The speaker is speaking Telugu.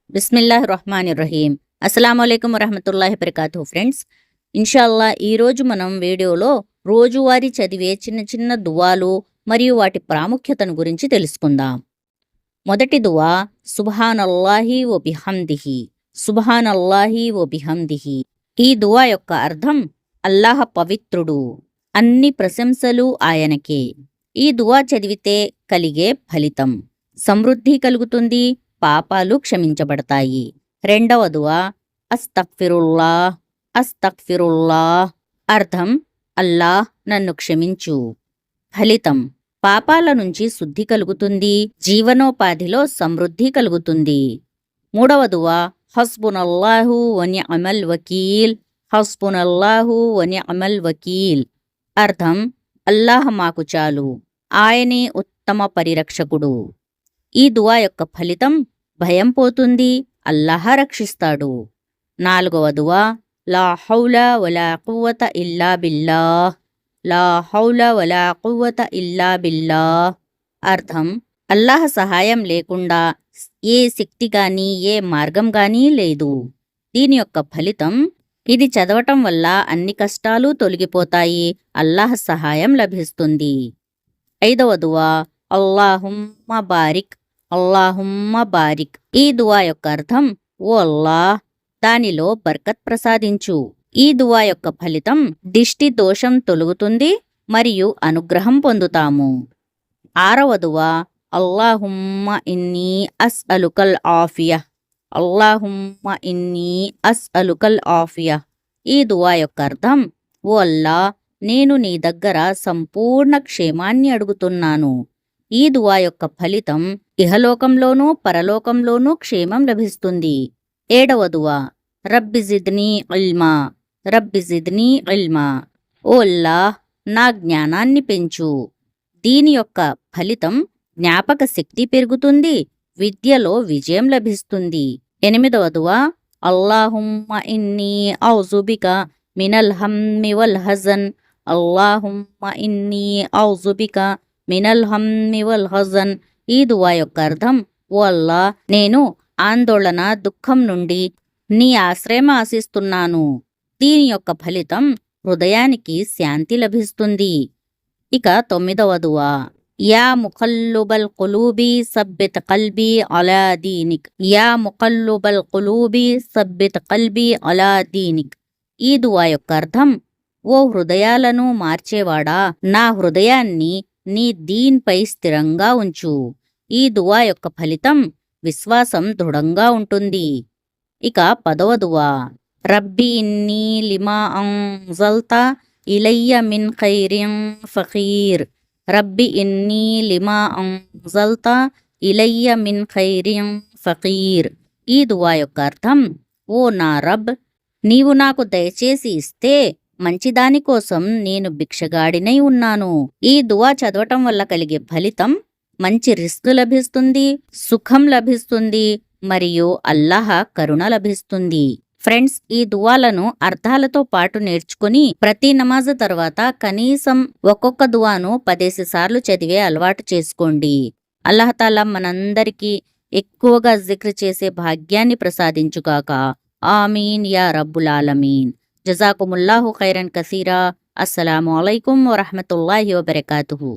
బిస్మిల్లాహిర్రహ్మానిర్రహీం. అస్సలాముఅలైకుం వరహమతుల్లాహి వబరకాతుహు. ఫ్రెండ్స్, ఇన్షాల్లా ఈరోజు మనం వీడియోలో రోజువారీ చదివే చిన్న చిన్న దువాలు మరియు వాటి ప్రాముఖ్యతను గురించి తెలుసుకుందాం. మొదటి దువా సుబ్హానల్లాహి వ బిహమ్దిహి. సుబ్హానల్లాహి వ బిహమ్దిహి. ఈ దువా యొక్క అర్థం అల్లాహ్ పవిత్రుడు, అన్ని ప్రశంసలు ఆయనకే. ఈ దువా చదివితే కలిగే ఫలితం: సమృద్ధి కలుగుతుంది, పాపాలు క్షమించబడతాయి. రెండవ దువా అస్తగ్ఫిరుల్లాహ్. అస్తగ్ఫిరుల్లాహ్ అర్థం అల్లాహ్ నన్ను క్షమించు. ఫలితం: పాపాల నుంచి శుద్ధి కలుగుతుంది, జీవనోపాధిలో సమృద్ధి కలుగుతుంది. మూడవ దువా హస్బునల్లాహు వ నిఅమల్ వకీల్. హస్బునల్లాహు వ నిఅమల్ వకీల్ అర్థం అల్లాహ్ మాకు చాలు, ఆయనే ఉత్తమ పరిరక్షకుడు. ఈ దువా యొక్క ఫలితం: భయం పోతుంది, అల్లాహ్ రక్షిస్తాడు. నాలుగవ దువా లా హౌల వలా కువ్వత ఇల్లా బిల్లాహ్. లా హౌల వలా కువ్వత ఇల్లా బిల్లాహ్ అర్థం అల్లాహ్ సహాయం లేకుండా ఏ శక్తి గాని ఏ మార్గం గానీ లేదు. దీని యొక్క ఫలితం: ఇది చదవటం వల్ల అన్ని కష్టాలు తొలగిపోతాయి, అల్లాహ్ సహాయం లభిస్తుంది. ఐదవ దువా అల్లాహుమ్మ బారిక్. అల్లాహుమ్మ బారిక్ ఈ దువా యొక్క అర్థం ఓ అల్లాహ్, దానిలో బర్కత్ ప్రసాదించు. ఈ దువా యొక్క ఫలితం: దిష్టి దోషం తొలగుతుంది మరియు అనుగ్రహం పొందుతాము. ఆరవ దువా అల్లాహుమ్మ ఇన్నీ అస్అలుకల్ ఆఫియా. అల్లాహుమ్మ ఇన్నీ అస్అలుకల్ ఆఫియా ఈ దువా యొక్క అర్థం ఓ అల్లాహ్, నేను నీ దగ్గర సంపూర్ణ క్షేమాన్ని అడుగుతున్నాను. ఈ దువా యొక్క ఫలితం: ఇహలోకంలోనూ పరలోకంలోనూ క్షేమం లభిస్తుంది. ఏడవ దువా రబ్బి జిద్నీ ఇల్మా. రబ్బి జిద్నీ ఇల్మా ఓ అల్లాహ్, నా జ్ఞానాన్ని పెంచు. దీని యొక్క ఫలితం: జ్ఞాపక శక్తి పెరుగుతుంది, విద్యలో విజయం లభిస్తుంది. ఎనిమిదవ దువా అల్లాహుమ్మ ఇన్నీ ఔజుబిక మినల్ హమ్మి వల్ హజన్. అల్లాహుమ్మ ఇన్నీ ఔజుబిక మినల్ హమ్మి వల్ హజన్ ఈ దువా యొక్క అర్థం ఓ అల్లాహ్, నేను ఆందోళన దుఃఖం నుండి నీ ఆశ్రయం ఆశిస్తున్నాను. దీని యొక్క ఫలితం: హృదయానికి శాంతి లభిస్తుంది. ఇక తొమ్మిదవ దువా యా ముఖల్లుబల్ కులూబి సబ్బిత్ కల్బి అలా దీనిక్. యా ముఖల్లుబల్ కులూబి సబ్బిత్ కల్బి అలా దీనిక్ ఈ దువా యొక్క అర్థం ఓ హృదయాలను మార్చేవాడా, నా హృదయాన్ని నీ దీన్పై స్థిరంగా ఉంచు. ఈ దువా యొక్క ఫలితం: విశ్వాసం దృఢంగా ఉంటుంది. ఇక పదవ దువా రబ్బీ ఇన్నీ లిమా అంజల్తా ఇలయ్య మిన్ ఖైరిన్ ఫకీర్. రబ్బి ఇన్నీ లిమా అంజల్తా ఇలయ్య మిన్ ఖైరిన్ ఫకీర్ ఈ దువా యొక్క అర్థం ఓ నా రబ్, నీవు నాకు దయచేసి ఇస్తే మంచిదానికోసం నేను భిక్షగాడినై ఉన్నాను. ఈ దువా చదవటం వల్ల కలిగే ఫలితం: మంచి రిస్క్ లభిస్తుంది, సుఖం లభిస్తుంది మరియు అల్లాహ్ కరుణ లభిస్తుంది. ఫ్రెండ్స్, ఈ దువాలను అర్థాలతో పాటు నేర్చుకుని ప్రతి నమాజు తర్వాత కనీసం ఒక్కొక్క దువాను 10 సార్లు చదివే అలవాటు చేసుకోండి. అల్లాహ్ తాలా మనందరికీ ఎక్కువగా జిక్ర్ చేసే భాగ్యాన్ని ప్రసాదించుగాక. ఆమీన్ యా రబ్బుల్ ఆలమీన్. జజాకుముల్లాహు ఖైరన్ కసీరా. అస్సలాము అలైకుం వరహమతుల్లాహి వబరకాతుహు.